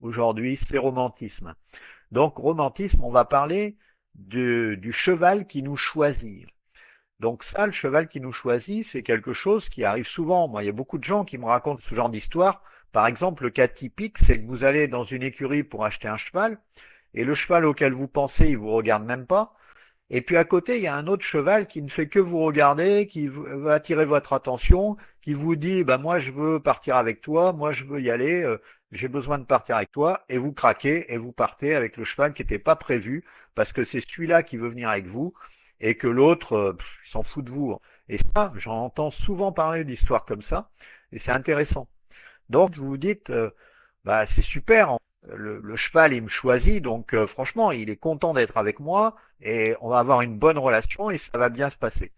aujourd'hui, c'est romantisme. Donc, romantisme, on va parler du cheval qui nous choisit. Donc ça, le cheval qui nous choisit, c'est quelque chose qui arrive souvent. Moi, il y a beaucoup de gens qui me racontent ce genre d'histoire. Par exemple, le cas typique, c'est que vous allez dans une écurie pour acheter un cheval, et le cheval auquel vous pensez, il vous regarde même pas. Et puis à côté, il y a un autre cheval qui ne fait que vous regarder, qui va attirer votre attention, qui vous dit, bah moi je veux partir avec toi, moi je veux y aller, j'ai besoin de partir avec toi, et vous craquez et vous partez avec le cheval qui n'était pas prévu, parce que c'est celui-là qui veut venir avec vous, et que l'autre, il s'en fout de vous. Et ça, j'en entends souvent parler d'histoires comme ça, et c'est intéressant. Donc vous vous dites, bah c'est super, hein. Le cheval il me choisit, donc franchement il est content d'être avec moi et on va avoir une bonne relation et ça va bien se passer.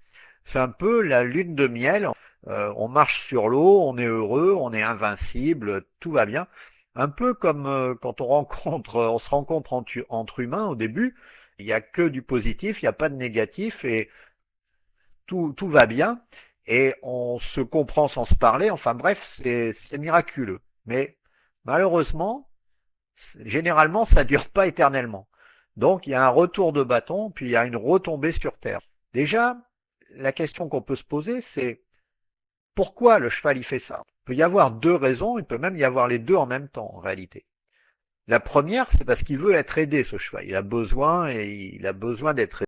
C'est un peu la lune de miel. On marche sur l'eau, on est heureux, on est invincible, tout va bien. Un peu comme quand on se rencontre entre humains au début, il n'y a que du positif, il n'y a pas de négatif et tout va bien et on se comprend sans se parler. Enfin bref, c'est miraculeux. Mais malheureusement, généralement, ça dure pas éternellement. Donc il y a un retour de bâton, puis il y a une retombée sur terre. Déjà, la question qu'on peut se poser, c'est pourquoi le cheval il fait ça? Il peut y avoir deux raisons, il peut même y avoir les deux en même temps en réalité. La première, c'est parce qu'il veut être aidé, ce cheval. Il a besoin d'être